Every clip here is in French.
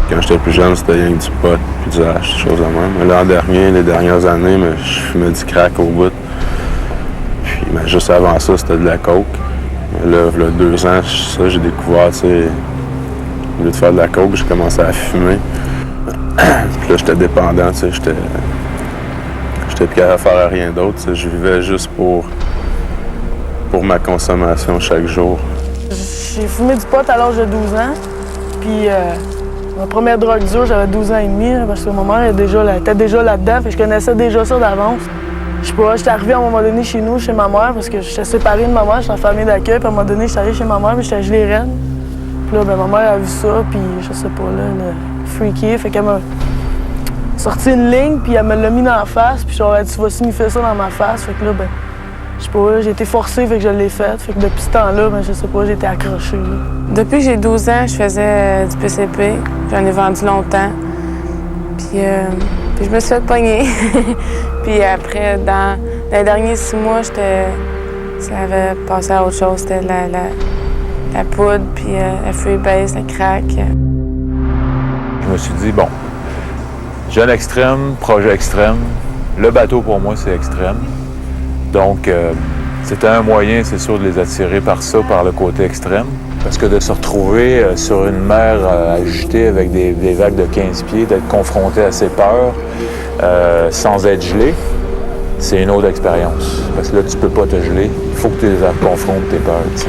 Quand j'étais plus jeune, c'était rien que du pot puis du hash, des choses de même. Mais l'an dernier, les dernières années, je fumais du crack au bout. Puis juste avant ça, c'était de la coke. Mais là, il y a 2 ans, j'ai découvert, tu sais, au lieu de faire de la coke, j'ai commencé à fumer. Puis là, j'étais dépendant, tu sais, j'étais plus capable de faire rien d'autre. Tu sais, je vivais juste pour ma consommation chaque jour. J'ai fumé du pot à l'âge de 12 ans. Puis ma première drogue dure, j'avais 12 ans et demi, là, parce que ma mère était déjà là-dedans, fait que je connaissais déjà ça d'avance. Je sais pas, j'étais arrivée à un moment donné chez nous, chez ma mère, parce que j'étais séparée de ma mère, j'étais en famille d'accueil, puis à un moment donné, j'étais allée chez ma mère, puis j'étais gelée raide. Puis là, ben, ma mère a vu ça, puis je sais pas, là, elle a freaké, fait qu'elle m'a sorti une ligne, puis elle me l'a mis dans la face, puis genre, tu vas sniffer ça dans ma face, fait que là, ben, je sais pas, j'ai été forcée, fait que je l'ai faite, fait que depuis ce temps-là, ben, je sais pas, j'ai été accrochée, là. Depuis que j'ai 12 ans, je faisais du PCP. J'en ai vendu longtemps. Puis je me suis fait pogner. Puis après, dans les derniers 6 mois, ça avait passé à autre chose. C'était la poudre, puis la freebase, le crack. Je me suis dit, bon, jeune extrême, projet extrême. Le bateau, pour moi, c'est extrême. Donc, c'était un moyen, c'est sûr, de les attirer par ça, par le côté extrême. Parce que de se retrouver sur une mer agitée avec des vagues de 15 pieds, d'être confronté à ses peurs sans être gelé, c'est une autre expérience. Parce que là, tu peux pas te geler. Il faut que tu les confrontes tes peurs. T'sais.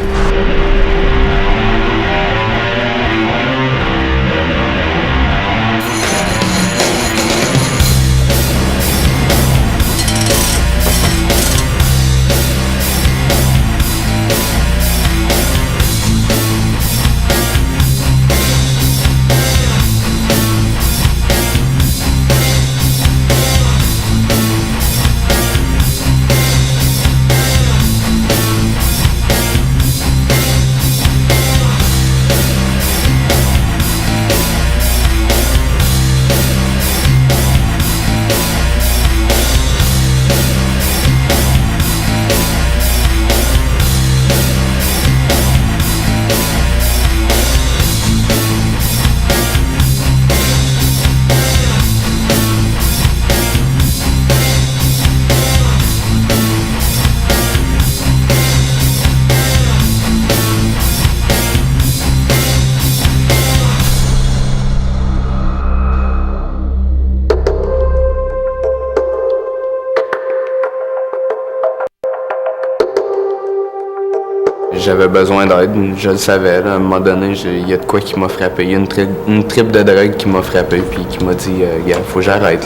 J'avais besoin d'aide, je le savais. Là, à un moment donné, il y a de quoi qui m'a frappé. Il y a une tripe de drogue qui m'a frappé puis qui m'a dit « Gars, faut que j'arrête. »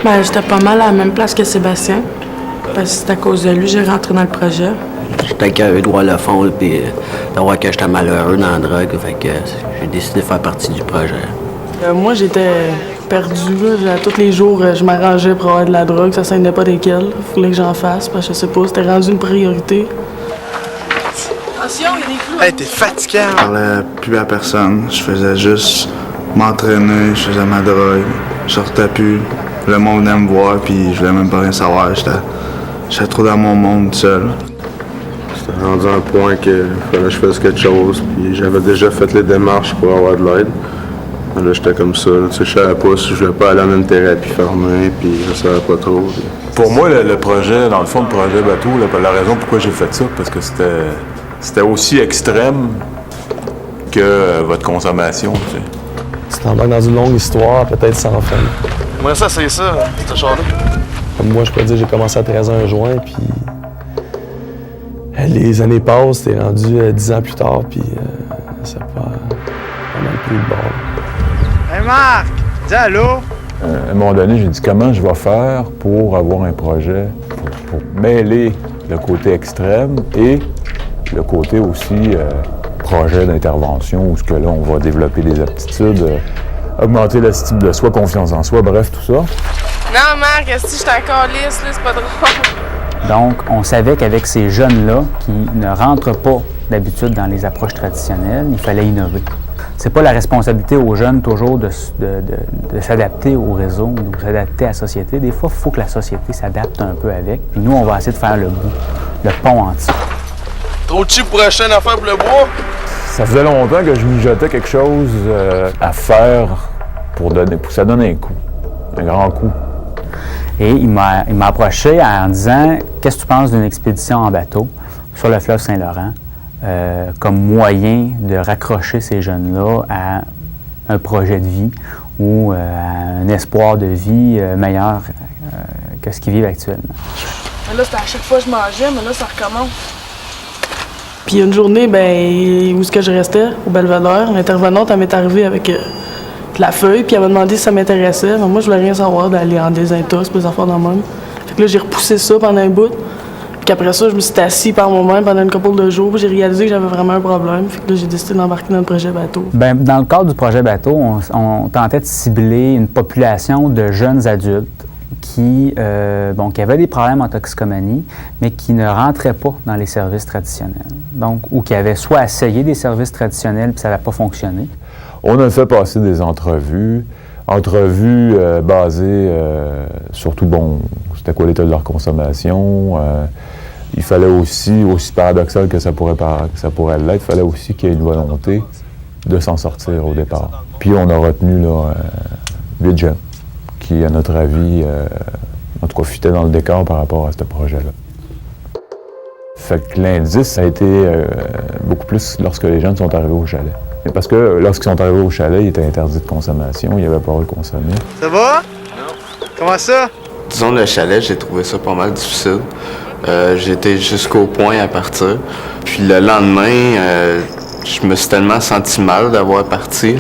Ben, j'étais pas mal à la même place que Sébastien. Parce que c'est à cause de lui que j'ai rentré dans le projet. J'étais carré droit le fond, puis d'avoir que j'étais malheureux dans la drogue, fait que j'ai décidé de faire partie du projet. Moi, j'étais perdue, là. Tous les jours, je m'arrangeais pour avoir de la drogue, ça ne pas desquelles. Il fallait que j'en fasse, parce que je sais pas, c'était rendu une priorité. Attention, il y a des clous! Hey, t'es fatiguant! Je parlais plus à personne, je faisais juste m'entraîner, je faisais ma drogue, je sortais plus. Le monde venait me voir, puis je voulais même pas rien savoir, j'étais trop dans mon monde seul. C'était rendu à un point que fallait que je fasse quelque chose, puis j'avais déjà fait les démarches pour avoir de l'aide. Là, j'étais comme ça, là, tu sais, je savais pas si je voulais pas aller en une thérapie fermée, puis je savais pas trop. Puis... Pour moi, le projet, dans le fond, le projet bateau, la raison pourquoi j'ai fait ça, parce que c'était aussi extrême que votre consommation, tu sais. Tu t'embarques dans une longue histoire, peut-être sans fin. Moi, ça, c'est ça, ce char-là. Comme moi, je peux dire, j'ai commencé à 13 ans un juin, puis les années passent, t'es rendu 10 ans plus tard, puis c'est pas mal plus le bord. Hey Marc, dis allô? À un moment donné, j'ai dit comment je vais faire pour avoir un projet, pour mêler le côté extrême et le côté aussi projet d'intervention où ce que là, on va développer des aptitudes, augmenter l'estime de soi, confiance en soi, bref, tout ça. Non, Marc, est-ce que je suis encore lisse, là, c'est pas drôle. Donc, on savait qu'avec ces jeunes-là qui ne rentrent pas d'habitude dans les approches traditionnelles, il fallait innover. C'est pas la responsabilité aux jeunes toujours de s'adapter au réseau ou de s'adapter à la société. Des fois, il faut que la société s'adapte un peu avec. Puis nous, on va essayer de faire le bout, le pont entier. Trop cheap pour acheter une affaire pour le bois? Ça faisait longtemps que je mijotais quelque chose à faire pour que ça donne un coup, un grand coup. Et il m'a approché en disant « Qu'est-ce que tu penses d'une expédition en bateau sur le fleuve Saint-Laurent comme moyen de raccrocher ces jeunes-là à un projet de vie ou à un espoir de vie meilleur que ce qu'ils vivent actuellement. » Là, c'était à chaque fois que je mangeais, mais là, ça recommence. Puis une journée, où est-ce que je restais? Au Belvédère. L'intervenante, elle m'est arrivée avec de la feuille, puis elle m'a demandé si ça m'intéressait. Mais moi, je voulais rien savoir d'aller en désintox, des affaires dans le même. Fait que là, j'ai repoussé ça pendant un bout. Puis après ça, je me suis assis par moi-même pendant une couple de jours. Puis j'ai réalisé que j'avais vraiment un problème. Fait que là, j'ai décidé d'embarquer dans le projet bateau. Bien, dans le cadre du projet bateau, on tentait de cibler une population de jeunes adultes qui avaient des problèmes en toxicomanie, mais qui ne rentraient pas dans les services traditionnels. Donc, ou qui avaient soit essayé des services traditionnels puis ça n'avait pas fonctionné. On a fait passer des entrevues basées surtout, c'était quoi l'état de leur consommation. Il fallait aussi paradoxal que ça pourrait l'être, il fallait aussi qu'il y ait une volonté de s'en sortir au départ. Puis on a retenu 8 jeunes qui, à notre avis, en tout cas, fitaient dans le décor par rapport à ce projet-là. Fait que l'indice, ça a été beaucoup plus lorsque les jeunes sont arrivés au chalet. Parce que lorsqu'ils sont arrivés au chalet, il était interdit de consommation, il n'y avait pas le droit de consommer. Ça va? Non. Comment ça? Disons, le chalet, j'ai trouvé ça pas mal difficile. J'étais jusqu'au point à partir. Puis le lendemain, je me suis tellement senti mal d'avoir parti.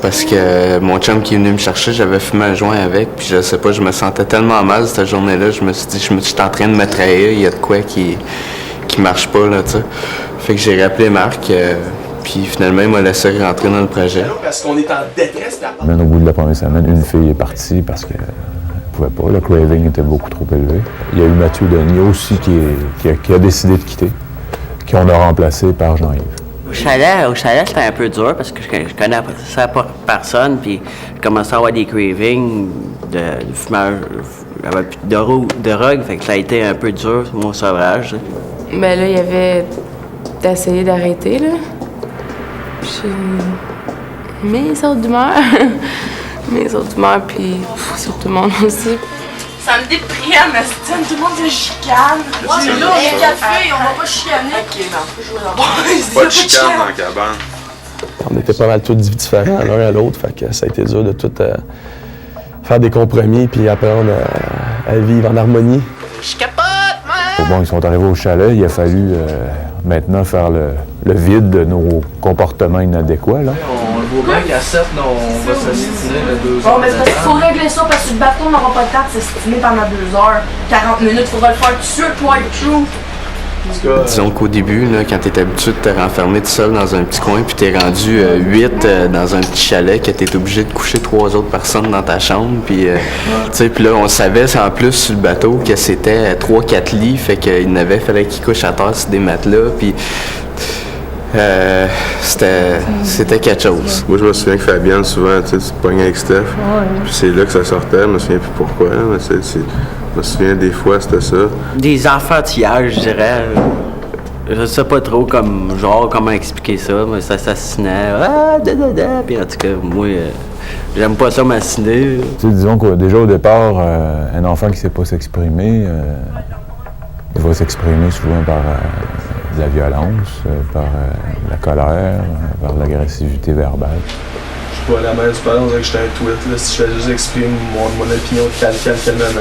Parce que mon chum qui est venu me chercher, j'avais fumé un joint avec, puis je sais pas, je me sentais tellement mal cette journée-là, je me suis dit, je suis en train de me trahir, il y a de quoi qui marche pas, là, tu sais. Fait que j'ai rappelé Marc, puis finalement, il m'a laissé rentrer dans le projet. Parce qu'on est en détresse. Même au bout de la première semaine, une fille est partie parce qu'elle pouvait pas, le craving était beaucoup trop élevé. Il y a eu Mathieu Denis aussi qui a décidé de quitter, qu'on a remplacé par Jean-Yves. Au chalet, c'était un peu dur parce que je connais ça pas personne, puis je commençais à avoir des cravings de fumage, j'avais plus de drogue, fait que ça a été un peu dur, mon sevrage. Ben là, il y avait d'essayer d'arrêter, là. Puis mes autres d'humeur. Puis sur tout le monde aussi. Ça me déprime, tout le monde se chicane. Ouais, mais là, on est 4 filles, on va pas chicaner. OK, non. Pas de chicane dans la cabane. On était pas mal tous différents l'un à l'autre, fait que ça a été dur de tout faire des compromis puis apprendre à vivre en harmonie. Je capote, man! Bon, ils sont arrivés au chalet, il a fallu maintenant faire le vide de nos comportements inadéquats, là. On le voit bien qu'à 7, on va s'assiner le 2 heures. Bon, mais c'est parce qu'il faut régler ça parce que le bateau n'aura pas le temps de s'estimer pendant 2 heures, 40 minutes. Il faudra le faire tout de suite pour être true. Disons qu'au début, là, quand t'es habitué de te renfermer tout seul dans un petit coin, puis t'es rendu 8 dans un petit chalet, que t'es obligé de coucher 3 autres personnes dans ta chambre, puis puis là, on savait en plus sur le bateau que c'était 3-4 lits, fait qu'il fallait qu'ils couchent à terre sur des matelas, puis c'était quelque chose. Moi, je me souviens que Fabienne, souvent, tu te pognais avec Steph, puis c'est là que ça sortait, je me souviens plus pourquoi, mais je me souviens des fois, c'était ça. Des enfantillages, je dirais. Je sais pas trop comment expliquer ça, mais ça s'assinait. Puis en tout cas, moi, j'aime pas ça m'assiner. Disons que déjà au départ, un enfant qui sait pas s'exprimer, il va s'exprimer souvent par de la violence, par la colère, par l'agressivité verbale. Je suis pas la mère du parent, on dirait que j'étais un tweet, là, si je fais juste exprimer mon opinion de quel moment.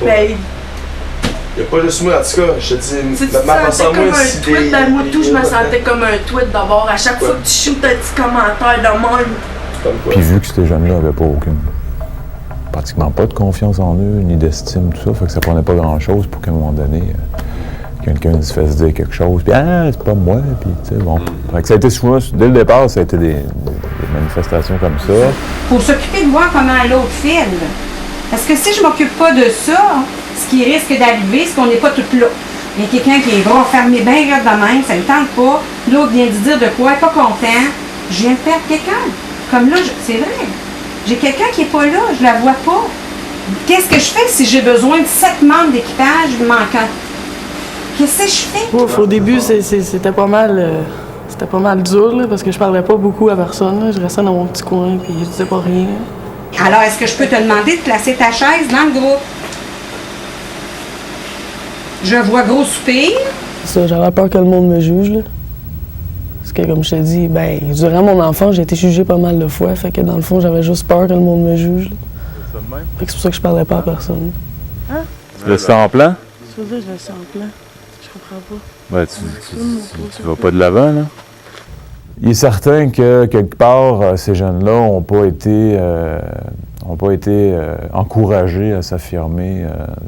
Mais il n'y a pas juste moi, en tout cas, je te dis, ma façon comme un tweet, moi tout, je me sentais comme un tweet d'abord. À chaque fois que tu shootes un petit commentaire de même. Puis vu que ces jeunes-là n'avaient pratiquement pas de confiance en eux, ni d'estime, tout ça, fait que ça prenait pas grand-chose pour qu'à un moment donné, quelqu'un se fasse dire quelque chose, puis c'est pas moi, puis tu sais, bon. Fait que ça a été souvent, dès le départ, ça a été des manifestations comme ça. Faut s'occuper de voir comment l'autre file. Parce que si je m'occupe pas de ça, ce qui risque d'arriver, c'est qu'on n'est pas toutes là. Il y a quelqu'un qui est fermé bien raide de même, ça ne tente pas. L'autre vient de dire de quoi, pas content. Je viens de perdre quelqu'un. Comme là, c'est vrai. J'ai quelqu'un qui n'est pas là, je la vois pas. Qu'est-ce que je fais si j'ai besoin de 7 membres d'équipage manquants? Qu'est-ce que je fais? Ouf, au début, c'était pas mal C'était pas mal dur, là, parce que je parlais pas beaucoup à personne. Là. Je restais dans mon petit coin, puis je disais pas rien. Alors, est-ce que je peux te demander de placer ta chaise dans le groupe? Je vois gros soupir. Ça, j'avais peur que le monde me juge, là. Parce que, comme je te dis, ben, durant mon enfance, j'ai été jugée pas mal de fois. Fait que, dans le fond, j'avais juste peur que le monde me juge, là. Fait que c'est pour ça que je parlais pas à personne. Tu laisses ça en plan? Ça veut dire que je laisse ça en plan. Je comprends pas. Ben, tu vas pas de l'avant, là? Il est certain que, quelque part, ces jeunes-là n'ont pas été encouragés à s'affirmer,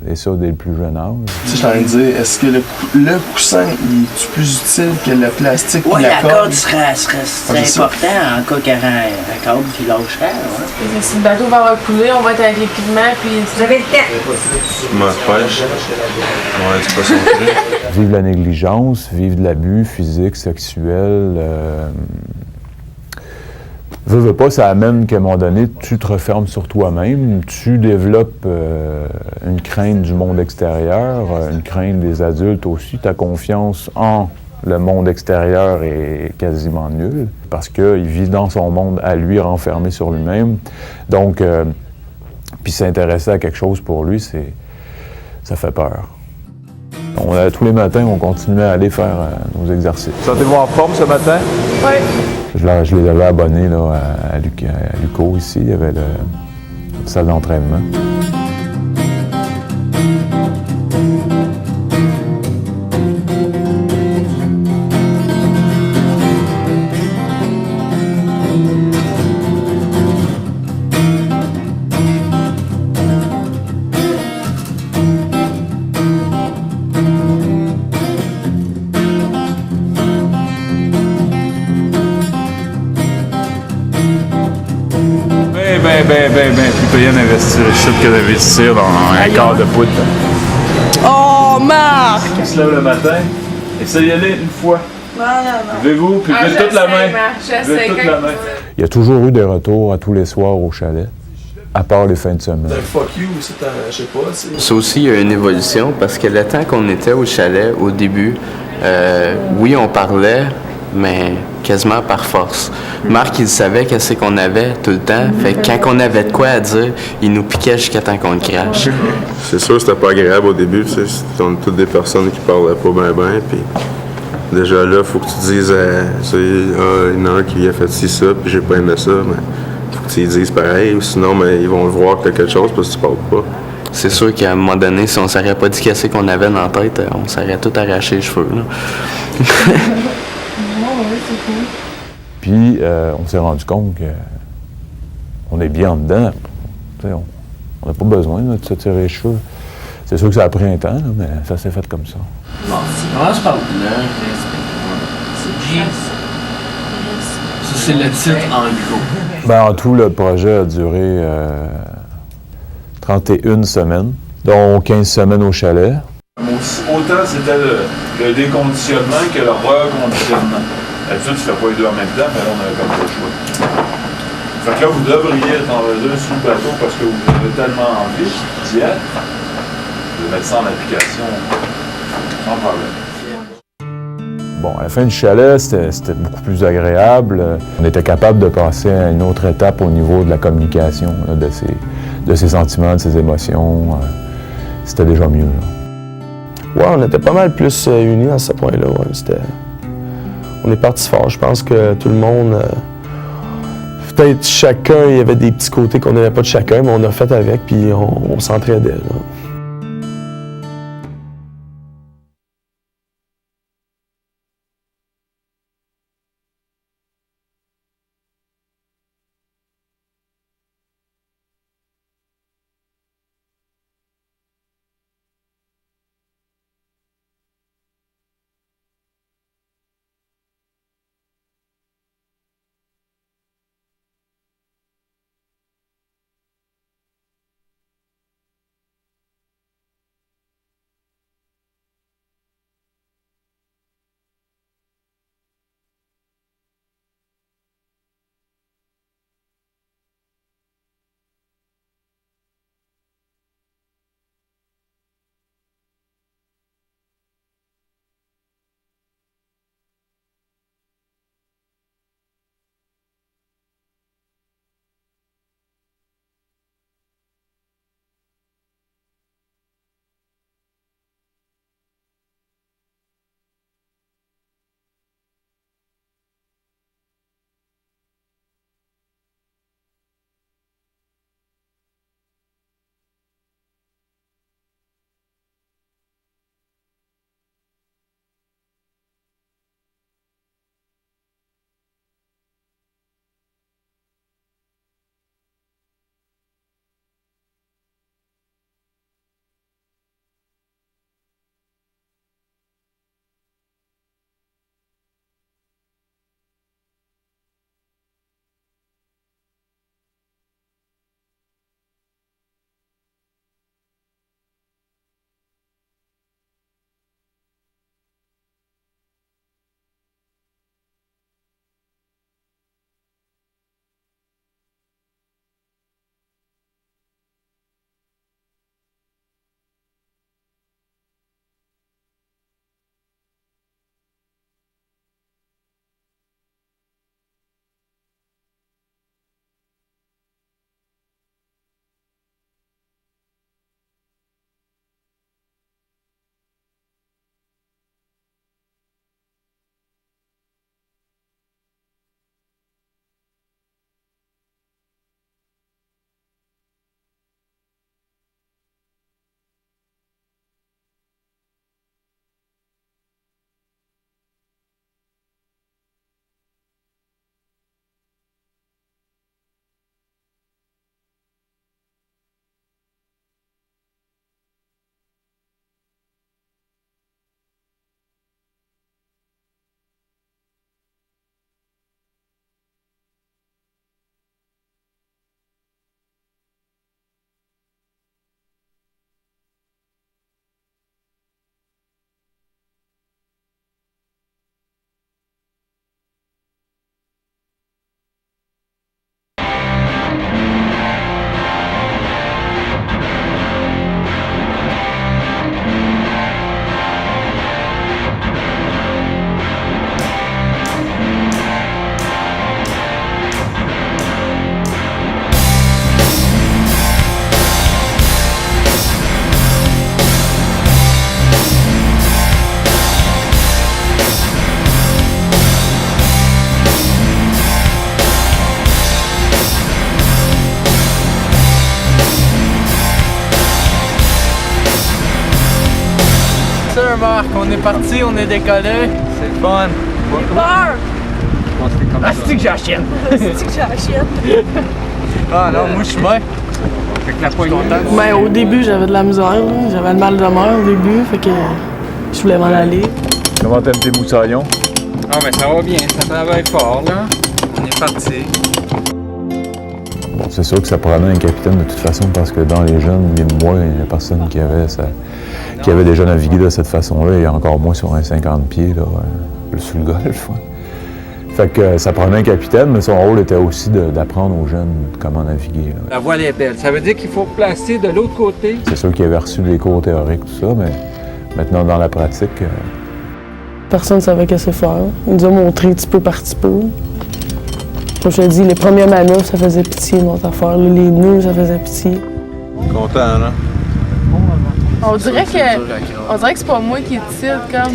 et ça dès le plus jeune âge. Tu sais, je t'en ai dit, est-ce que le coussin, il est plus utile que le plastique ou Oui, la la corde? corde serait important en cas qu'il y aurait la corde qui lâcherait. Ouais. Si le bateau va recouler, on va être avec l'équipement, puis... Vous avez le temps. Ma pêche. Ouais, c'est pas son truc. Vivre la négligence, vivre de l'abus physique, sexuel. Veux pas, ça amène qu'à un moment donné, tu te refermes sur toi-même, tu développes une crainte du monde extérieur, une crainte des adultes aussi. Ta confiance en le monde extérieur est quasiment nulle parce qu'il vit dans son monde à lui, renfermé sur lui-même. Donc, puis s'intéresser à quelque chose pour lui, ça fait peur. Tous les matins, on continuait à aller faire nos exercices. Sentez-vous en forme ce matin? Oui. Je les avais abonnés là, à Luco ici. Il y avait la salle d'entraînement. Plus payant d'investir ici que d'investir dans un quart de poudre. Oh, Marc! Tu te lèves le matin, essaye d'y aller une fois. Non. Levez-vous, puis levez toute la main. Levez toute la main. Il y a toujours eu des retours à tous les soirs au chalet, à part les fins de semaine. Fuck you aussi, je sais pas. Ça aussi, il y a une évolution parce que le temps qu'on était au chalet, au début, oui, on parlait, mais quasiment par force. Marc, il savait qu'est-ce qu'on avait tout le temps. Fait que quand on avait de quoi à dire, il nous piquait jusqu'à temps qu'on le crache. C'est sûr, c'était pas agréable au début. Tu sais, on est toutes des personnes qui parlaient pas bien. Puis déjà là, faut que tu dises, tu sais, il y en a un qui a fait ci, ça, puis j'ai pas aimé ça. Mais faut que tu y dises pareil. Ou sinon, mais ils vont le voir que quelque chose parce que tu parles pas. C'est sûr qu'à un moment donné, si on s'aurait pas dit qu'est-ce qu'on avait dans la tête, on s'aurait tout arraché les cheveux. Là. Puis, on s'est rendu compte qu'on est bien dedans. On n'a pas besoin là, de se tirer les cheveux. C'est sûr que ça a pris un temps, là, mais ça s'est fait comme ça. Bon, si on commence par blanc, c'est G. Ça, c'est le titre en gros. Ben, en tout, le projet a duré 31 semaines, dont 15 semaines au chalet. Autant c'était le déconditionnement que le reconditionnement. D'habitude, tu ne fais pas les deux en même temps, mais là, on avait comme pas le choix. Fait que là, vous devriez être en mesure sur le bateau parce que vous avez tellement envie d'y être, de mettre ça en application sans problème. Bon, à la fin du chalet, c'était beaucoup plus agréable. On était capable de passer à une autre étape au niveau de la communication, là, de ses sentiments, de ses émotions. C'était déjà mieux. Là. Ouais, on était pas mal plus unis à ce point-là. Ouais. On est parti fort. Je pense que tout le monde... peut-être chacun, il y avait des petits côtés qu'on n'avait pas de chacun, mais on a fait avec, puis on s'entraidait. Là. peur, Marc. On est parti, on est décollé. C'est le fun. J'ai peur! Ah, c'est que j'ai la chienne. C'est que j'ai la chienne. Ah non, moi je suis bien. Fait que la poigne contente. Ben, au début, j'avais de la misère. Là. J'avais le mal de mer au début, fait que je voulais m'en aller. Comment t'aimes tes moussaillons? Ah, ben ça va bien, ça travaille fort, là. On est parti. Bon, c'est sûr que ça prenait un capitaine de toute façon parce que dans les jeunes, même moi, il n'y a personne qui avait déjà navigué de cette façon-là et encore moins sur un 50 pieds là, sur le golfe. Ouais. Fait que ça prenait un capitaine, mais son rôle était aussi d'apprendre aux jeunes comment naviguer. Là. La voile est belle. Ça veut dire qu'il faut placer de l'autre côté. C'est sûr qu'il avait reçu les cours théoriques, tout ça, mais maintenant dans la pratique... Personne ne savait qu'est-ce faire. Ils nous ont montré petit peu par petit peu. Comme je te dis, les premières manœuvres, ça faisait pitié, notre affaire. Les nœuds, ça faisait pitié. Content, là? On dirait que c'est pas moi qui est titre comme.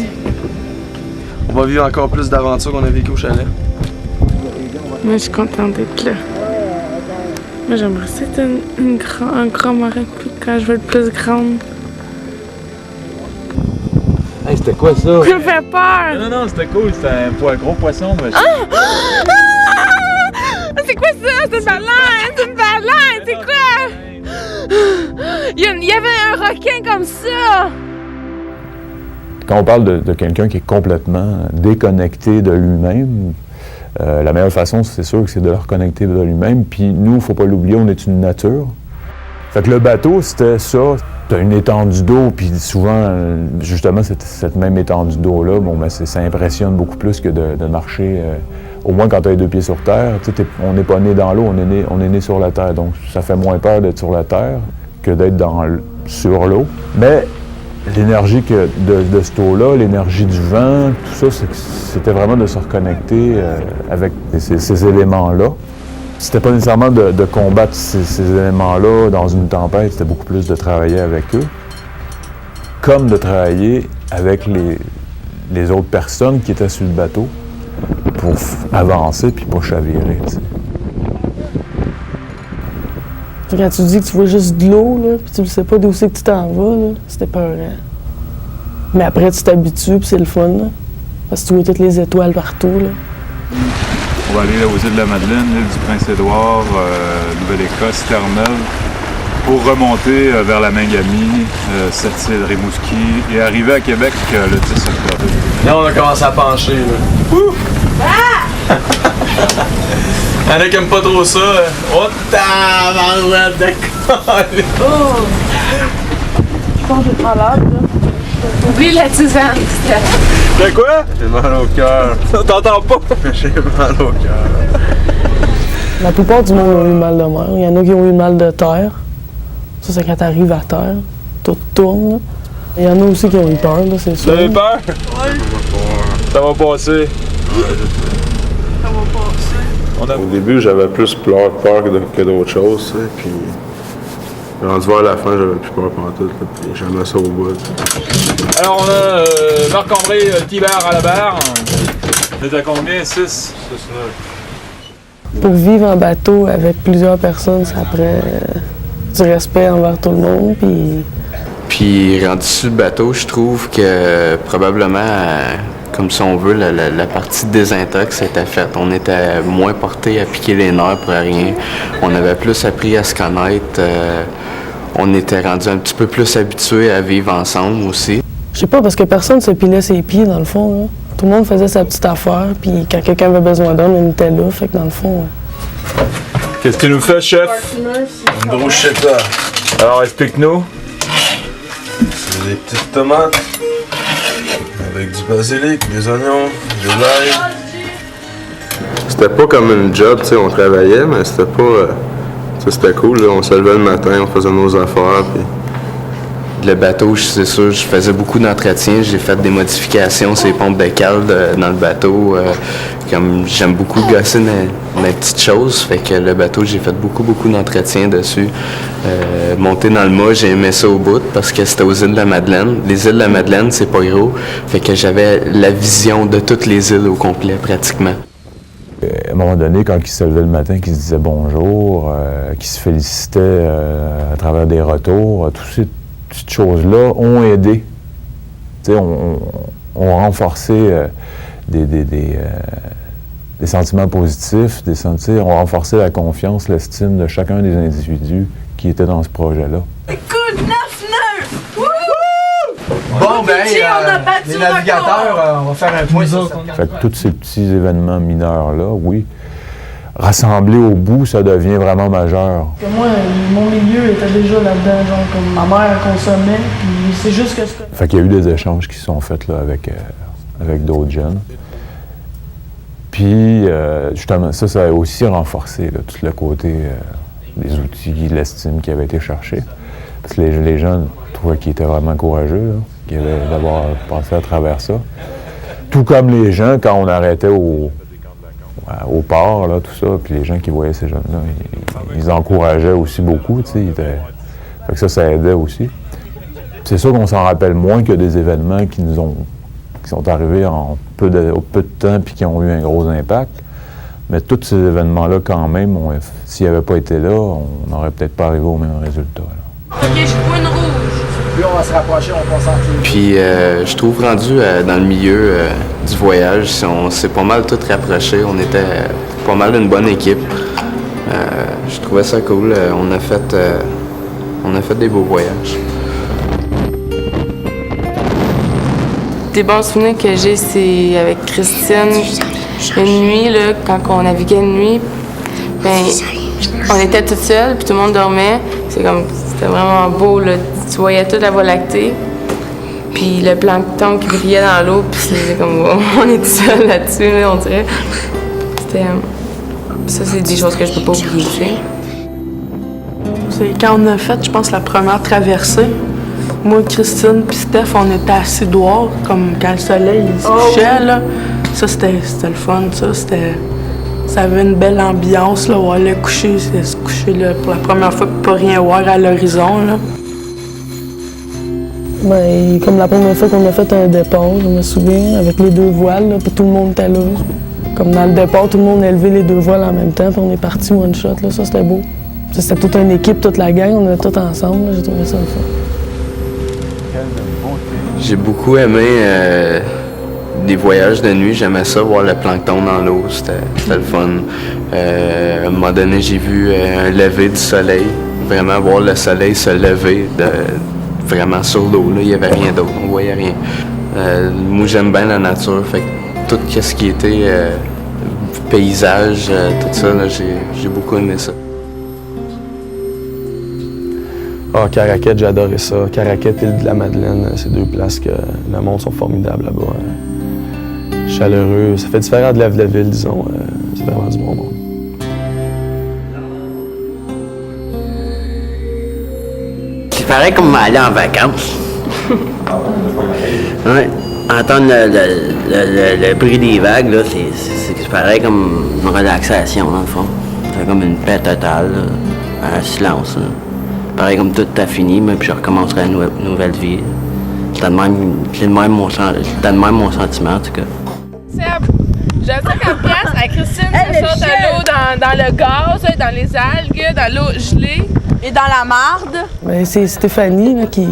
On va vivre encore plus d'aventures qu'on a vécu au chalet. Moi, je suis contente d'être là. Moi, j'aimerais ça être un grand marin quand je vais être plus grande. Hey, c'était quoi ça? Ça me fait peur! Non, c'était cool. C'était un gros poisson, mais... C'est quoi ça? C'est une baleine! C'est une baleine! C'est quoi? Il y avait un requin comme ça! Quand on parle de quelqu'un qui est complètement déconnecté de lui-même, la meilleure façon, c'est sûr que c'est de le reconnecter de lui-même. Puis nous, il ne faut pas l'oublier, on est une nature. Fait que le bateau, c'était ça. T'as une étendue d'eau, puis souvent, justement, cette même étendue d'eau-là, bon, ben, ça impressionne beaucoup plus que de marcher, au moins quand tu as les deux pieds sur terre. On n'est pas né dans l'eau, on est né sur la terre. Donc, ça fait moins peur d'être sur la terre que d'être sur l'eau. Mais l'énergie de cette eau-là, l'énergie du vent, tout ça, c'était vraiment de se reconnecter avec ces éléments-là. C'était pas nécessairement de combattre ces éléments-là dans une tempête, c'était beaucoup plus de travailler avec eux, comme de travailler avec les autres personnes qui étaient sur le bateau pour avancer puis pas chavirer. T'sais. Quand tu dis que tu vois juste de l'eau, là, puis tu ne sais pas d'où c'est que tu t'en vas, là, c'était peurant. Mais après, tu t'habitues, puis c'est le fun, là, parce que tu vois toutes les étoiles partout. Là. On va aller aux îles de la Madeleine, l'île du Prince-Édouard, Nouvelle-Écosse, Terre-Neuve, pour remonter vers la Mingamie, Sept-Îles, Rimouski, et arriver à Québec le 10 octobre. Là, on a commencé à pencher. Là. Ouh! Ah! Il y en a qui aiment pas trop ça. Oh, tabarouette de colle! Oh! Je pense que j'ai trop l'air, là. Oublie la tisane, T'as quoi? J'ai mal au cœur. T'entends pas? J'ai mal au cœur. La plupart du monde a eu mal de mer. Il y en a qui ont eu mal de terre. Ça, c'est quand t'arrives à terre, tout tourne. Là. Il y en a aussi qui ont eu peur, là, c'est sûr. T'as eu peur? Ouais. Ça va passer. Ça va passer. Au début, j'avais plus peur que d'autres choses, puis rendu vers la fin, j'avais plus peur pendant tout, puis j'aimais ça au bout. Alors on a Marc-André Thibert à la barre. On est à combien? 6? Pour vivre en bateau avec plusieurs personnes, ça prend du respect envers tout le monde. Puis rendu sur le bateau, je trouve que probablement, comme si on veut, la partie désintox était faite. On était moins porté à piquer les nerfs pour rien. On avait plus appris à se connaître. On était rendu un petit peu plus habitués à vivre ensemble aussi. Je sais pas, parce que personne se pilait ses pieds, dans le fond. Là. Tout le monde faisait sa petite affaire, puis quand quelqu'un avait besoin d'homme, il était là. Fait que dans le fond... Qu'est-ce que tu nous fais, chef? Une bruschetta. Alors, explique-nous. C'est des petites tomates avec du basilic, des oignons, de l'ail. C'était pas comme une job, tu sais, on travaillait, mais c'était pas... c'était cool, là. On se levait le matin, on faisait nos affaires, puis... Le bateau, c'est sûr, je faisais beaucoup d'entretien. J'ai fait des modifications sur les pompes de cale dans le bateau. Comme j'aime beaucoup gosser dans les petites choses, fait que le bateau, j'ai fait beaucoup d'entretien dessus. Monter dans le mât, j'ai aimé ça au bout parce que c'était aux îles de la Madeleine. Les îles de la Madeleine, c'est pas gros, fait que j'avais la vision de toutes les îles au complet, pratiquement. À un moment donné, quand il se levait le matin, qu'il se disait bonjour, qu'il se félicitait à travers des retours, toutes ces petites choses-là ont aidé Tu sais, on renforçait des sentiments positifs, on renforçait la confiance, l'estime de chacun des individus qui étaient dans ce projet-là. Écoute, 9-9! Bon, ben, les navigateurs, on va faire un point sur ça. Fait que tous ces petits événements mineurs-là, oui, rassemblés au bout, ça devient vraiment majeur. Moi, mon milieu était déjà là-dedans, genre comme ma mère consommait, puis c'est juste que... Fait qu'il y a eu des échanges qui sont faits là, avec d'autres jeunes. Puis, justement, ça a aussi renforcé là, tout le côté des outils, l'estime qui avait été cherché. Parce que les jeunes trouvaient qu'ils étaient vraiment courageux, là, qu'ils avaient d'avoir passé à travers ça. Tout comme les gens, quand on arrêtait au port, là, tout ça, puis les gens qui voyaient ces jeunes-là, ils encourageaient aussi beaucoup, tu sais. Fait que ça aidait aussi. C'est sûr qu'on s'en rappelle moins que des événements qui sont arrivés en peu de temps puis qui ont eu un gros impact. Mais tous ces événements-là, quand même, s'ils n'avaient pas été là, on n'aurait peut-être pas arrivé au même résultat. Là. OK, je vois une rouge. Plus on va se rapprocher, on va sentir. Puis je trouve rendu dans le milieu du voyage, on s'est pas mal tous rapprochés. On était pas mal une bonne équipe. Je trouvais ça cool. On a fait des beaux voyages. Des bons souvenirs que j'ai, c'est avec Christine. Une nuit, là, quand on naviguait de nuit, ben, on était toutes seules, puis tout le monde dormait. C'était vraiment beau, là. Tu voyais toute la Voie lactée, puis le plancton qui brillait dans l'eau, puis c'était comme, on est tout seul là-dessus, là, on dirait. Ça, c'est des choses que je peux pas oublier, tu sais. C'est quand on a fait, je pense, la première traversée. Moi, Christine puis Steph, on était assis dehors, comme quand le soleil se couchait, là. Ça, c'était le fun, ça avait une belle ambiance, là, voir le coucher, se coucher, là, pour la première fois, puis pas rien voir à l'horizon, là. Ben, comme la première fois qu'on a fait un départ, je me souviens, avec les 2 voiles, là, puis tout le monde était là. Comme dans le départ, tout le monde a levé les 2 voiles en même temps, puis on est parti one shot, là, ça, c'était beau. C'était toute une équipe, toute la gang, on était tous ensemble, là, j'ai trouvé ça le fun. J'ai beaucoup aimé des voyages de nuit. J'aimais ça, voir le plancton dans l'eau. C'était le fun. À un moment donné, j'ai vu un lever du soleil. Vraiment voir le soleil se lever vraiment sur l'eau. Il n'y avait rien d'autre. On voyait rien. Moi, j'aime bien la nature. Fait que tout ce qui était paysage, tout ça, j'ai beaucoup aimé ça. Ah, Caraquette, j'ai adoré ça. Caraquette et l'île de la Madeleine, c'est 2 places que le monde sont formidables là-bas. Chaleureux, ça fait différent de la ville, disons. C'est vraiment du bon monde. C'est pareil comme aller en vacances. Ouais. Entendre le bruit des vagues, là, c'est pareil comme une relaxation, dans le fond. C'est comme une paix totale, là, un silence. Là. Pareil comme tout a fini, mais puis je recommencerai une nouvelle vie. C'était de même mon sentiment, en tout cas. J'ai 50$ à Christine, ça saute à l'eau dans le gaz, dans les algues, dans l'eau gelée. Et dans la marde. Ben, c'est Stéphanie là, qui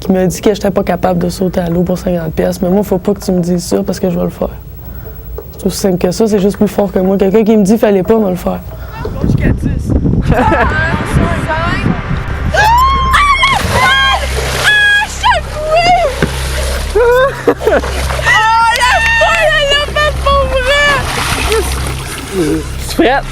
m'a dit que j'étais pas capable de sauter à l'eau pour 50$. Mais moi, faut pas que tu me dises ça parce que je vais le faire. C'est aussi simple que ça, c'est juste plus fort que moi. Quelqu'un qui me dit fallait pas me le faire. Jusqu'à 10. Tu prête?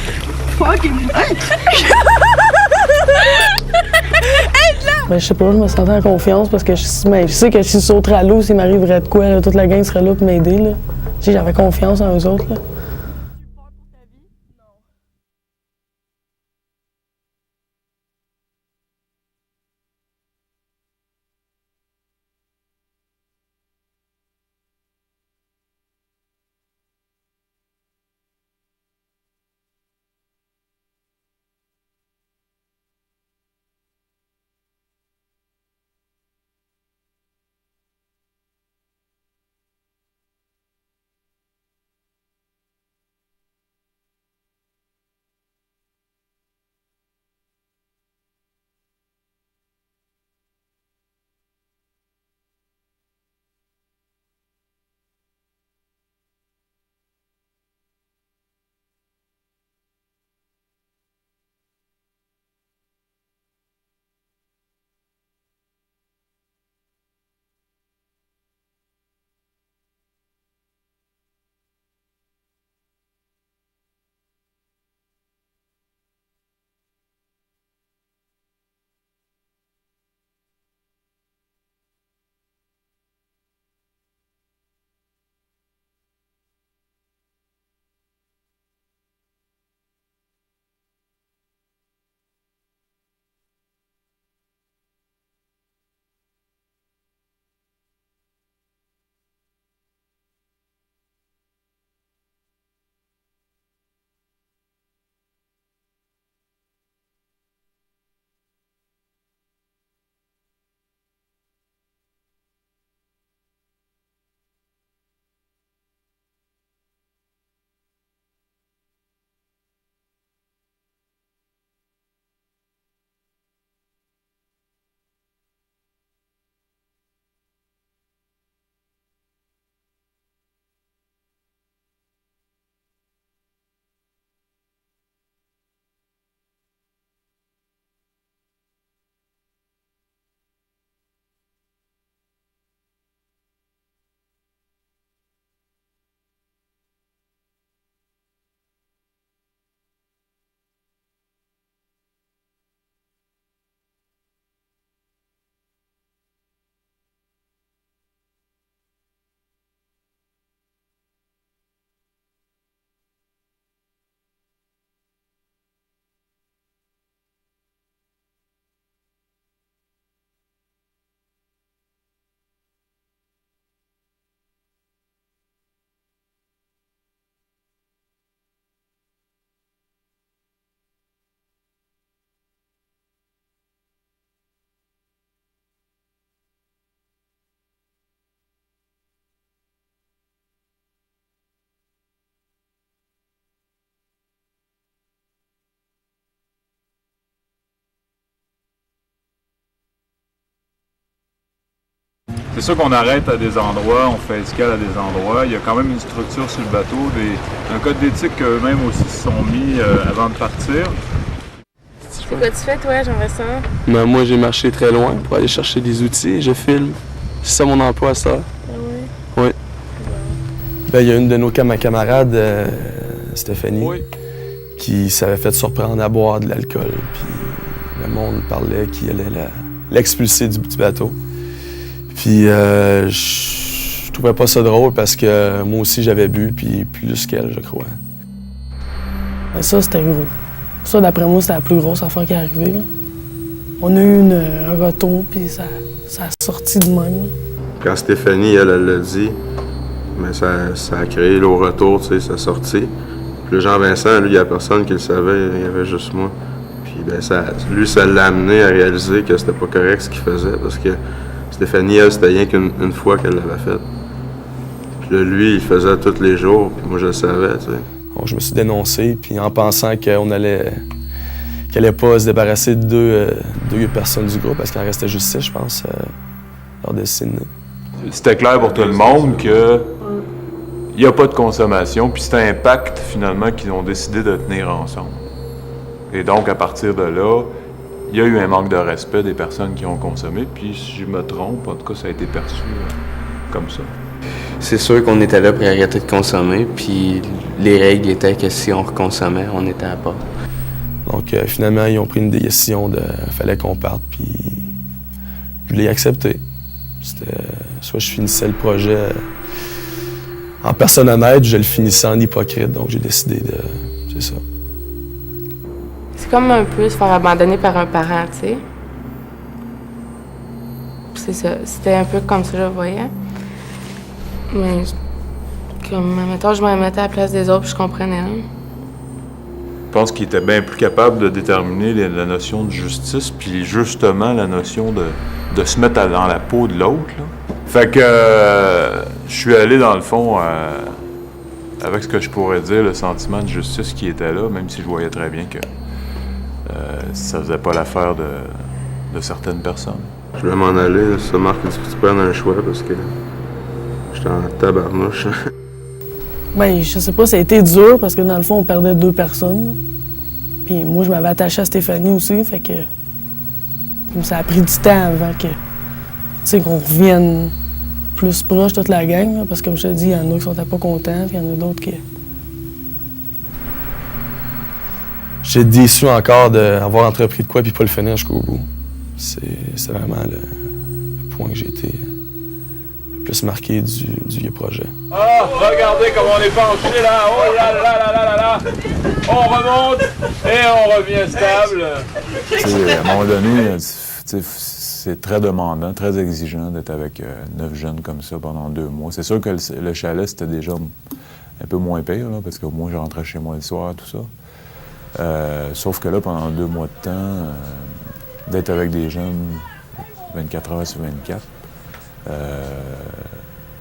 Ben, je sais pas, je me sentais en confiance parce que je sais que si je sauterais à l'eau, s'il m'arriverait de quoi, là, toute la gang serait là pour m'aider. J'avais confiance en eux autres. Là. C'est sûr qu'on arrête à des endroits, on fait escale à des endroits. Il y a quand même une structure sur le bateau, un code d'éthique qu'eux-mêmes aussi se sont mis avant de partir. C'est quoi tu fais, toi, Jean-Vincent? Ben, moi, j'ai marché très loin pour aller chercher des outils et je filme. C'est ça mon emploi, ça. Ah oui? Oui. Ben, il y a une de nos camarades, Stéphanie, qui s'avait fait surprendre à boire de l'alcool. Puis le monde parlait qu'il allait l'expulser du bateau. Puis je trouvais pas ça drôle parce que moi aussi j'avais bu, puis plus qu'elle, je crois. Mais ça, c'était gros. Ça, d'après moi, c'était la plus grosse affaire qui est arrivée. Là. On a eu un retour, puis ça a sorti de même. Là. Quand Stéphanie, elle l'a dit, mais ça a créé le retour, tu sais, ça a sorti. Puis le Jean-Vincent, lui, il n'y a personne qui le savait, il y avait juste moi. Puis ben, lui, ça l'a amené à réaliser que c'était pas correct ce qu'il faisait, parce que Stéphanie, elle, c'était rien qu'une fois qu'elle l'avait fait. Puis là, lui, il le faisait tous les jours, puis moi, je le savais, tu sais. Bon, je me suis dénoncé, puis en pensant qu'elle allait pas se débarrasser de deux personnes du groupe, parce qu'il en restait juste 6, je pense, lors de Sydney. C'était clair pour tout le monde que il n'y a pas de consommation, puis c'est un pacte, finalement, qu'ils ont décidé de tenir ensemble. Et donc, à partir de là, il y a eu un manque de respect des personnes qui ont consommé, puis si je me trompe, en tout cas, ça a été perçu comme ça. C'est sûr qu'on était là pour arrêter de consommer, puis les règles étaient que si on reconsommait, on était à part. Donc, finalement, ils ont pris une décision fallait qu'on parte, puis je l'ai accepté. C'était soit je finissais le projet en personne honnête, je le finissais en hypocrite, donc j'ai décidé de... c'est ça. C'est comme un peu se faire abandonner par un parent, tu sais. C'est ça. C'était un peu comme ça, je le voyais. Mais, comme, mettons, je me mettais à la place des autres, puis je comprenais. Hein. Je pense qu'il était bien plus capable de déterminer la notion de justice, puis justement la notion de se mettre dans la peau de l'autre. Fait que je suis allé, dans le fond, avec ce que je pourrais dire, le sentiment de justice qui était là, même si je voyais très bien que ça faisait pas l'affaire de certaines personnes. Je voulais m'en aller, ça marque que tu prennes un choix parce que j'étais en tabarnouche. Ben, je sais pas, ça a été dur parce que dans le fond, on perdait 2 personnes. Puis moi, je m'avais attaché à Stéphanie aussi, fait que ça a pris du temps avant que, tu sais, qu'on revienne plus proche toute la gang, là, parce que comme je te dis, il y en a qui sont pas contents, puis il y en a d'autres qui... J'ai déçu encore d'avoir entrepris de quoi puis pas le finir jusqu'au bout. C'est vraiment le point que j'ai été le plus marqué du projet. Ah, regardez comment on est penché là! Oh là là là là là là! On remonte et on revient stable! À un moment donné, c'est très demandant, très exigeant d'être avec 9 jeunes comme ça pendant 2 mois. C'est sûr que le chalet, c'était déjà un peu moins pire, là, parce qu'au moins, je rentrais chez moi le soir, tout ça. Sauf que là, pendant 2 mois de temps, d'être avec des jeunes 24 heures sur 24,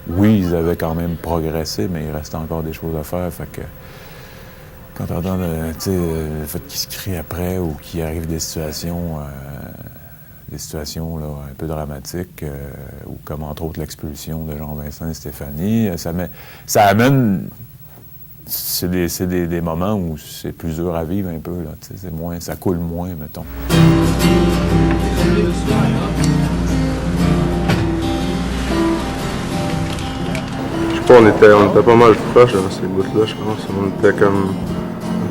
oui, ils avaient quand même progressé, mais il restait encore des choses à faire. Fait que quand tu entends le fait qu'ils se crient après ou qu'il arrive des situations là, un peu dramatiques, ou comme entre autres l'expulsion de Jean-Vincent et Stéphanie, ça amène... C'est des moments où c'est plus dur à vivre un peu, là. C'est moins, ça coule moins, mettons. Je sais pas, on était pas mal proches dans ces bouts-là, je pense. On était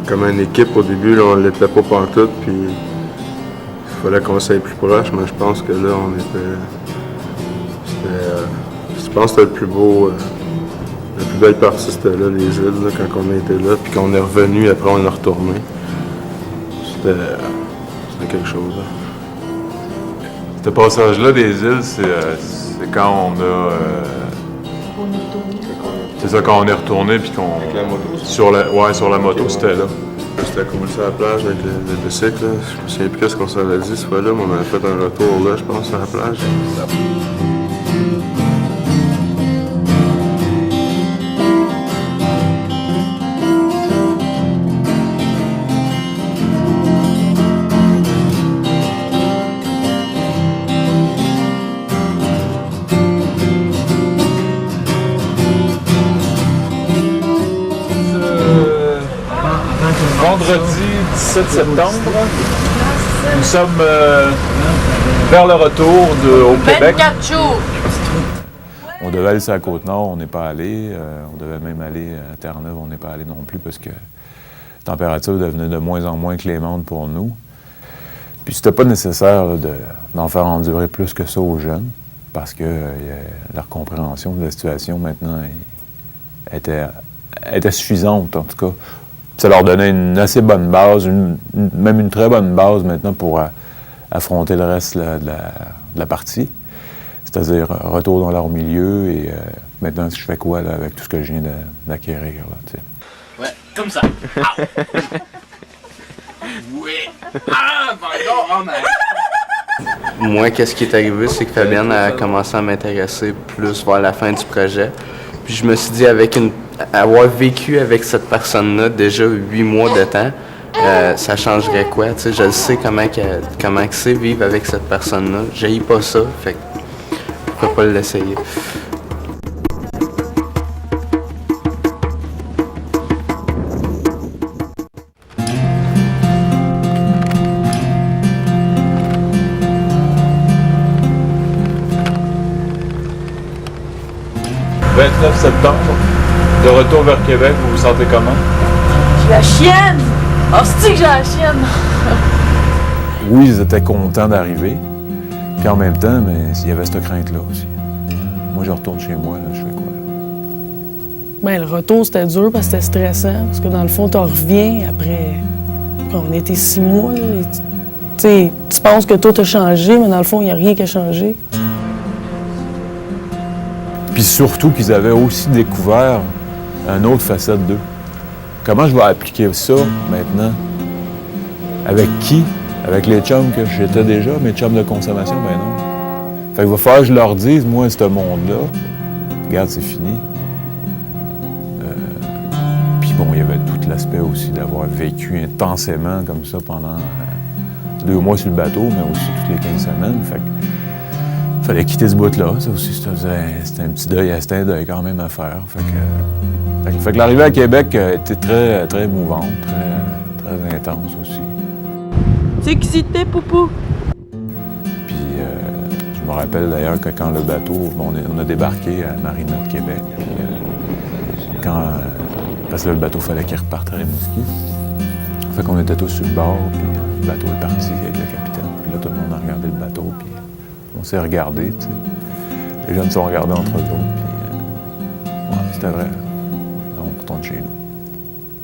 comme une équipe au début, là, on l'était pas pantoute, puis il fallait qu'on soit plus proche, mais je pense que là, on était... je pense que c'était le plus beau... La plus belle partie, c'était là, les îles, là, quand on était là, puis qu'on est revenu, après on est retourné. C'était quelque chose. Là. Ce passage-là des îles, c'est quand on a... c'est ça, quand on est retourné, puis qu'on... Avec la moto. Sur la moto, c'était là. C'était cool sur la plage avec le bicycle. Là. Je me souviens plus ce qu'on s'avait dit, ce fois-là, mais on avait fait un retour là, je pense, sur la plage. vendredi 17 septembre. Nous sommes vers le retour au Québec. 24 jours. On devait aller sur la Côte-Nord, on n'est pas allé. On devait même aller à Terre-Neuve, on n'est pas allé non plus parce que la température devenait de moins en moins clémente pour nous. Puis c'était pas nécessaire là, d'en faire endurer plus que ça aux jeunes parce que leur compréhension de la situation maintenant était suffisante en tout cas. Ça leur donnait une assez bonne base, même une très bonne base maintenant pour affronter le reste de la partie. C'est-à-dire retour dans leur milieu et maintenant je fais quoi là, avec tout ce que je viens d'acquérir. Là, t'sais. Ouais, comme ça. Ah. Oui. Ah, pardon, oh man. Moi, qu'est-ce qui est arrivé, c'est que Fabienne a commencé à m'intéresser plus vers la fin du projet. Puis je me suis dit, avoir vécu avec cette personne-là déjà 8 mois de temps, ça changerait quoi? Tu sais, je sais comment c'est vivre avec cette personne-là. J'haïs pas ça, fait que pourquoi pas l'essayer? Le 29 septembre, de retour vers Québec, vous vous sentez comment? J'ai la chienne! Oh, c'est que j'ai la chienne! Oui, ils étaient contents d'arriver. Puis en même temps, mais il y avait cette crainte-là aussi. Moi, je retourne chez moi, là, je fais quoi? Ben, le retour, c'était dur parce que c'était stressant. Parce que dans le fond, tu reviens après. On était 6 mois, là. Tu penses que tout a changé, mais dans le fond, il n'y a rien qui a changé. Puis surtout qu'ils avaient aussi découvert une autre facette d'eux. Comment je vais appliquer ça maintenant? Avec qui? Avec les chums que j'étais déjà, mes chums de consommation? Ben non. Fait qu'il va falloir que je leur dise, moi, ce monde-là, regarde, c'est fini. Puis bon, il y avait tout l'aspect aussi d'avoir vécu intensément comme ça pendant 2 mois sur le bateau, mais aussi toutes les 15 semaines. Fait que fallait quitter ce bout-là. Ça aussi, c'était un petit deuil, c'était un deuil quand même à faire. Fait que l'arrivée à Québec était très, très émouvante, très intense aussi. C'est excité, Poupou? Puis je me rappelle d'ailleurs que quand le bateau, on a débarqué à Marina de Québec, puis parce que le bateau fallait qu'il reparte à Rimouski. Fait qu'on était tous sur le bord, puis le bateau est parti avec le capitaine. Puis là, tout le monde a regardé le bateau, puis on s'est regardé, tu sais. Les jeunes se sont regardés entre eux autres, puis ouais, c'était vrai. Là, on retourne chez nous.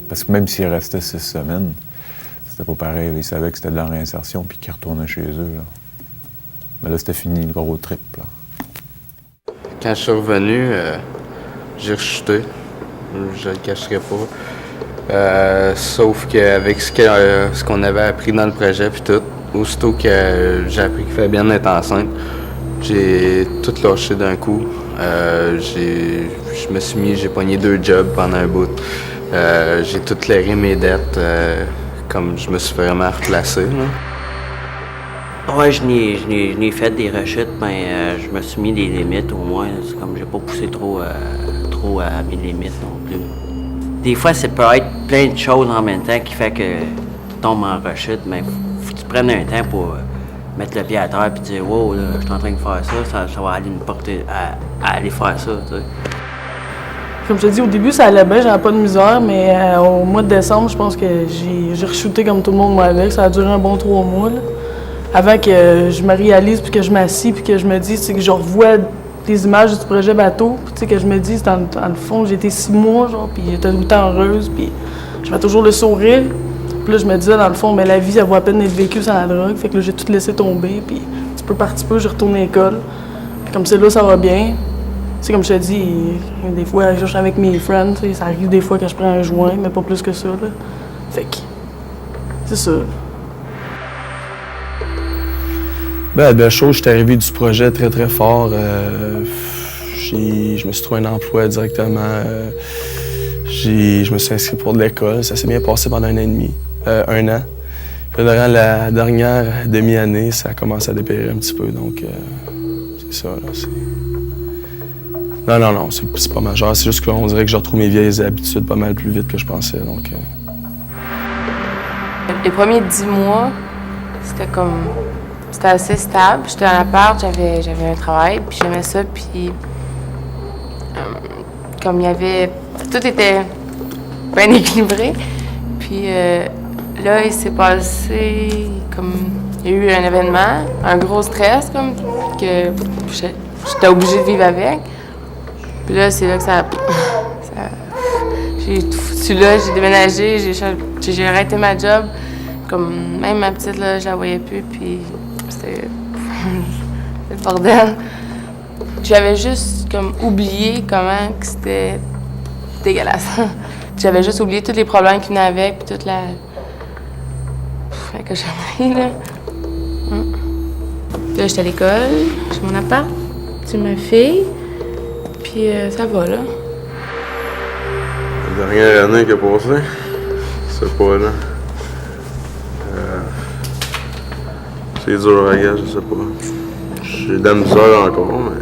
Parce que même s'ils restaient 6 semaines, c'était pas pareil. Ils savaient que c'était de la réinsertion, puis qu'ils retournaient chez eux, là. Mais là, c'était fini, le gros trip, là. Quand je suis revenu, j'ai rechuté. Je le cacherai pas. Sauf qu'avec ce qu'on avait appris dans le projet, puis tout, aussitôt que j'ai appris que Fabienne est enceinte, j'ai tout lâché d'un coup. Je me suis mis, j'ai pogné 2 jobs pendant un bout. J'ai tout clairé mes dettes, comme je me suis vraiment replacé. Là. Ouais, je n'ai fait des rechutes, mais je me suis mis des limites au moins. C'est comme j'ai pas poussé trop à mes limites non plus. Des fois, ça peut être plein de choses en même temps qui fait que tu tombes en rechute, mais faut que tu prennes un temps pour mettre le pied à terre et dire « Wow, là, je suis en train de faire ça va aller me porter à aller faire ça. » Comme je te dis, au début, ça allait bien, j'avais pas de misère, mais au mois de décembre, je pense que j'ai re-shooté comme tout le monde moi avec. Ça a duré un bon 3 mois. Là. Avant que je me réalise, puis que je m'assis, puis que je me dise, c'est que je revois des images du projet bateau, puis tu sais, que je me dis, dans le fond, j'ai été 6 mois, genre, puis j'étais tout le temps heureuse, puis j'avais toujours le sourire. Puis là, je me disais, dans le fond, mais la vie, elle vaut à peine d'être vécue sans la drogue, fait que là, j'ai tout laissé tomber, puis petit peu par petit peu, j'ai retourné à l'école. Puis comme c'est là, ça va bien. Tu sais, comme je te dis, des fois, je suis avec mes friends, ça arrive des fois que je prends un joint, mais pas plus que ça, là. Fait que, c'est ça. Ben, à belle chose, j'étais arrivé du projet très, très fort. Je me suis trouvé un emploi directement. Je me suis inscrit pour de l'école. Ça s'est bien passé pendant 1 an et demi. 1 an. Puis durant la dernière demi-année, ça a commencé à dépérir un petit peu. Donc, c'est ça, là. Non, c'est pas majeur. C'est juste qu'on dirait que je retrouve mes vieilles habitudes pas mal plus vite que je pensais. Donc, Les premiers 10 mois, c'était assez stable. J'étais dans l'appart, j'avais un travail, puis j'aimais ça, puis comme il y avait... Tout était bien équilibré. Puis là, il s'est passé comme... Il y a eu un événement, un gros stress, comme, que j'étais obligée de vivre avec. Puis là, c'est là que j'ai tout foutu là, j'ai déménagé, j'ai arrêté ma job. Comme, même ma petite, là, je la voyais plus, puis c'était le bordel. J'avais juste comme oublié comment que c'était dégueulasse. J'avais juste oublié tous les problèmes qui venaient avec, puis toute la cochonnerie, là. Puis là, j'étais à l'école, j'ai mon appart, j'ai ma fille, puis ça va, là. La dernière année qui a passé, c'est pas là. C'est dur à gage, je sais pas. J'ai de la misère encore, mais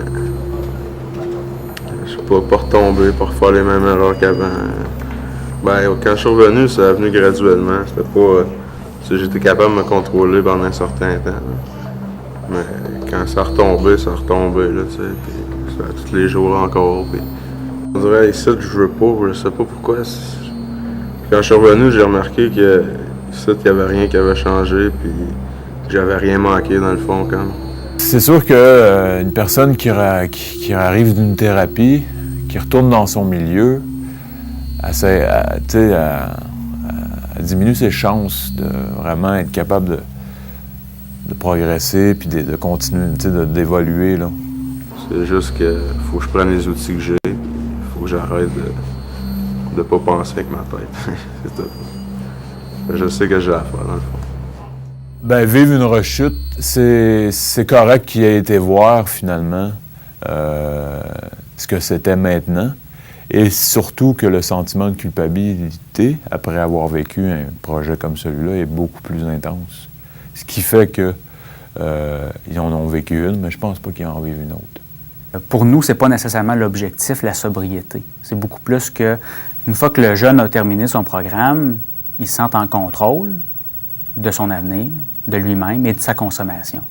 je suis pas retomber, pas refaire les mêmes erreurs qu'avant. Ben, quand je suis revenu, ça est venu graduellement. C'était pas... J'étais capable de me contrôler pendant un certain temps. Là. Mais quand ça a retombé, là, tu sais. Puis ça, tous les jours encore. Puis on dirait, ici, je veux pas, je sais pas pourquoi. Quand je suis revenu, j'ai remarqué que ici, il n'y avait rien qui avait changé, puis j'avais rien manqué dans le fond, comme. C'est sûr qu'une personne qui arrive d'une thérapie, qui retourne dans son milieu, elle diminue ses chances de vraiment être capable de progresser puis de continuer, d'évoluer. Là. C'est juste que faut que je prenne les outils que j'ai, il faut que j'arrête de pas penser avec ma tête. C'est tout. Je sais que j'ai à faire, dans le fond. Ben, vivre une rechute, c'est correct qu'il ait été voir, finalement, ce que c'était maintenant. Et surtout que le sentiment de culpabilité, après avoir vécu un projet comme celui-là, est beaucoup plus intense. Ce qui fait que ils en ont vécu une, mais je pense pas qu'ils en vivent une autre. Pour nous, c'est pas nécessairement l'objectif, la sobriété. C'est beaucoup plus que, une fois que le jeune a terminé son programme, il se sent en contrôle de son avenir, de lui-même et de sa consommation.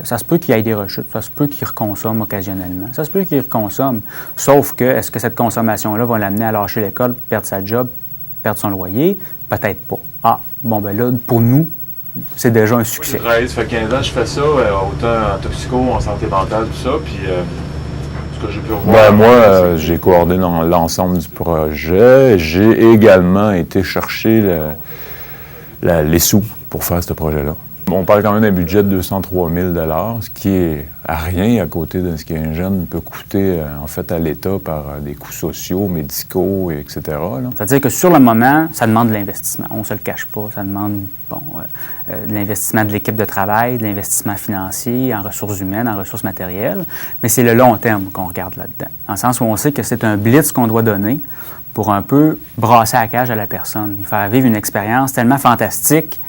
Ça se peut qu'il y ait des rechutes, ça se peut qu'il reconsomme occasionnellement, ça se peut qu'il reconsomme, sauf que, est-ce que cette consommation-là va l'amener à lâcher l'école, perdre sa job, perdre son loyer? Peut-être pas. Ah, bon, ben là, pour nous, c'est déjà un succès. Moi, j'ai travaillé, ça fait 15 ans que je fais ça, autant en toxico, en santé mentale, tout ça, puis ce que j'ai pu revoir... Ben, moi, j'ai coordonné dans l'ensemble du projet. J'ai également été chercher les sous pour faire ce projet-là. On parle quand même d'un budget de 203 000 $, ce qui est à rien à côté de ce qu'un jeune peut coûter en fait à l'État par des coûts sociaux, médicaux, etc. C'est-à-dire que sur le moment, ça demande de l'investissement. On ne se le cache pas. Ça demande de l'investissement de l'équipe de travail, de l'investissement financier, en ressources humaines, en ressources matérielles. Mais c'est le long terme qu'on regarde là-dedans. En le sens où on sait que c'est un blitz qu'on doit donner pour un peu brasser la cage à la personne. Il faire vivre une expérience tellement fantastique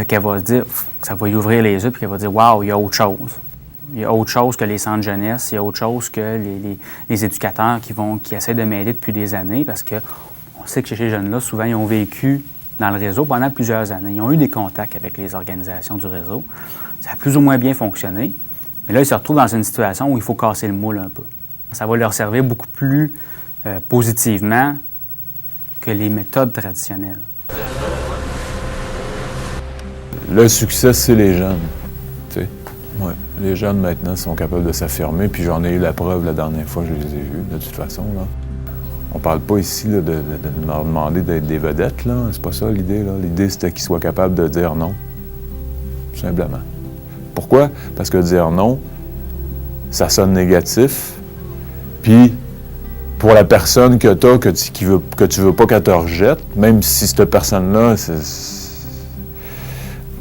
qu'elle va se dire, ça va y ouvrir les yeux, puis qu'elle va dire « Wow, il y a autre chose. Il y a autre chose que les centres jeunesse, il y a autre chose que les éducateurs qui essaient de m'aider depuis des années, parce qu'on sait que chez ces jeunes-là, souvent, ils ont vécu dans le réseau pendant plusieurs années. Ils ont eu des contacts avec les organisations du réseau. Ça a plus ou moins bien fonctionné, mais là, ils se retrouvent dans une situation où il faut casser le moule un peu. Ça va leur servir beaucoup plus positivement que les méthodes traditionnelles. Le succès, c'est les jeunes. Tu sais. Ouais. Les jeunes, maintenant, sont capables de s'affirmer, puis j'en ai eu la preuve la dernière fois que je les ai vus, de toute façon. Là. On parle pas ici là, de leur demander d'être des vedettes, là. C'est pas ça l'idée. Là. L'idée, c'était qu'ils soient capables de dire non. Tout simplement. Pourquoi? Parce que dire non, ça sonne négatif, puis pour la personne que t'as, que tu veux pas qu'elle te rejette, même si cette personne-là,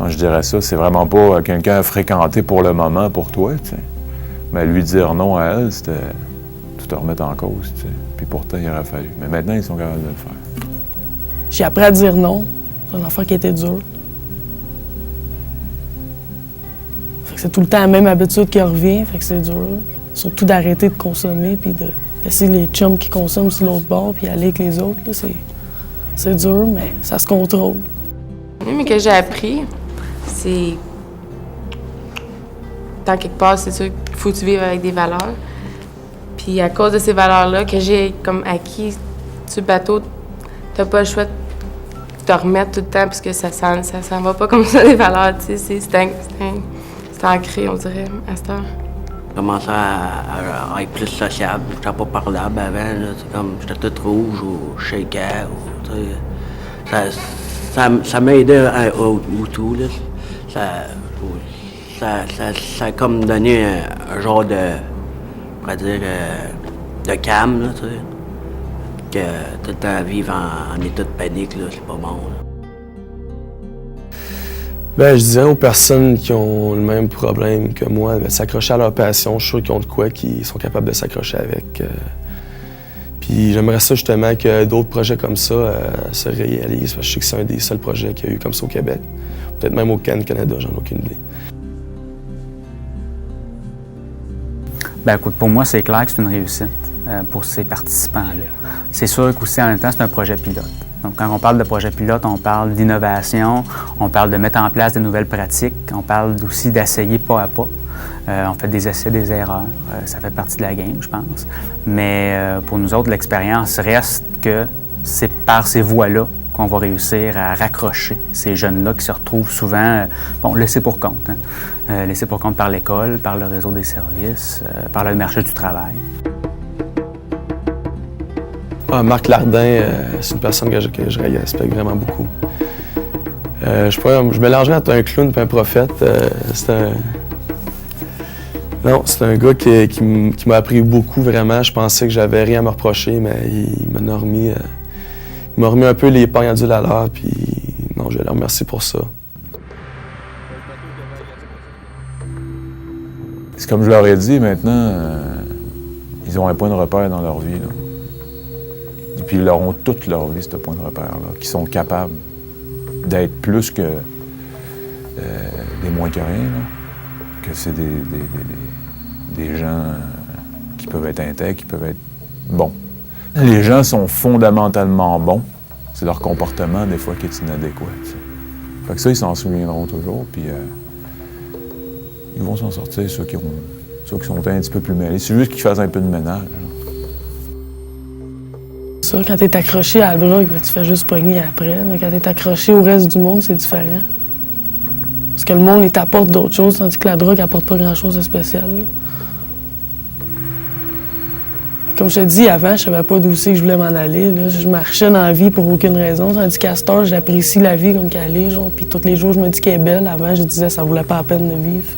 je dirais ça, c'est vraiment pas quelqu'un à fréquenter pour le moment pour toi, tu sais. Mais lui dire non à elle, c'était tout te remettre en cause, tu sais. Puis pourtant, il aurait fallu. Mais maintenant, ils sont capables de le faire. J'ai appris à dire non. C'est un enfant qui était dur. Fait que c'est tout le temps la même habitude qui revient, fait que c'est dur. Surtout d'arrêter de consommer, puis de laisser les chums qui consomment sur l'autre bord, puis aller avec les autres, là, c'est dur, mais ça se contrôle. Mais que j'ai appris, c'est... Tant quelque part, c'est sûr qu'il faut que tu vives avec des valeurs. Puis à cause de ces valeurs-là que j'ai comme acquis sur le bateau, t'as pas le choix de te remettre tout le temps parce que ça s'en va pas comme ça, les valeurs, tu sais. C'est ancré, on dirait, à cette heure. J'ai commencé à être plus sociable. J'étais pas parlable avant, là. C'est comme, j'étais tout rouge ou shaker, ou, tu sais. Ça m'a aidé au tout, là. Ça a comme donné un genre de, on pourrait dire, de calme, là, tu sais. Que tout le temps vivre en état de panique, là, c'est pas bon, là. Ben, je dirais aux personnes qui ont le même problème que moi, de s'accrocher à leur passion. Je suis sûr qu'ils ont de quoi qu'ils sont capables de s'accrocher avec. Puis j'aimerais ça justement que d'autres projets comme ça se réalisent, parce que je sais que c'est un des seuls projets qu'il y a eu comme ça au Québec. Peut-être même au Canada, j'en ai aucune idée. Ben écoute, pour moi, c'est clair que c'est une réussite pour ces participants-là. C'est sûr qu'aussi, en même temps, c'est un projet pilote. Donc, quand on parle de projet pilote, on parle d'innovation, on parle de mettre en place de nouvelles pratiques, on parle aussi d'essayer pas à pas. On fait des essais, des erreurs. Ça fait partie de la game, je pense. Mais pour nous autres, l'expérience reste que c'est par ces voies-là qu'on va réussir à raccrocher ces jeunes-là qui se retrouvent souvent, laissés pour compte. Hein? Laissés pour compte par l'école, par le réseau des services, par le marché du travail. Marc Lardin, c'est une personne que je respecte vraiment beaucoup. Je mélangerais entre un clown et un prophète. C'est un gars qui m'a appris beaucoup, vraiment. Je pensais que j'avais rien à me reprocher, mais il m'a remis un peu les pendules à l'heure, puis non, je le remercie pour ça. C'est comme je leur ai dit, maintenant, ils ont un point de repère dans leur vie, là. Et puis ils auront toute leur vie, ce point de repère-là, qui sont capables d'être plus que des moins que rien, là. Que c'est des gens qui peuvent être intègres, qui peuvent être bons. Les gens sont fondamentalement bons. C'est leur comportement, des fois, qui est inadéquat. T'sais. Fait que ça, ils s'en souviendront toujours, puis ils vont s'en sortir, ceux qui sont un petit peu plus mêlés. C'est juste qu'ils fassent un peu de ménage. Ça, quand t'es accroché à la drogue, tu fais juste pogner après. Mais quand t'es accroché au reste du monde, c'est différent. Parce que le monde, il t'apporte d'autres choses, tandis que la drogue apporte pas grand-chose de spécial. Là. Comme je te dis, avant, je savais pas d'où c'est que je voulais m'en aller. Là. Je marchais dans la vie pour aucune raison. Tandis qu'à cette heure, j'apprécie la vie comme qu'elle est. Puis tous les jours, je me dis qu'elle est belle. Avant, je disais que ça valait pas la peine de vivre.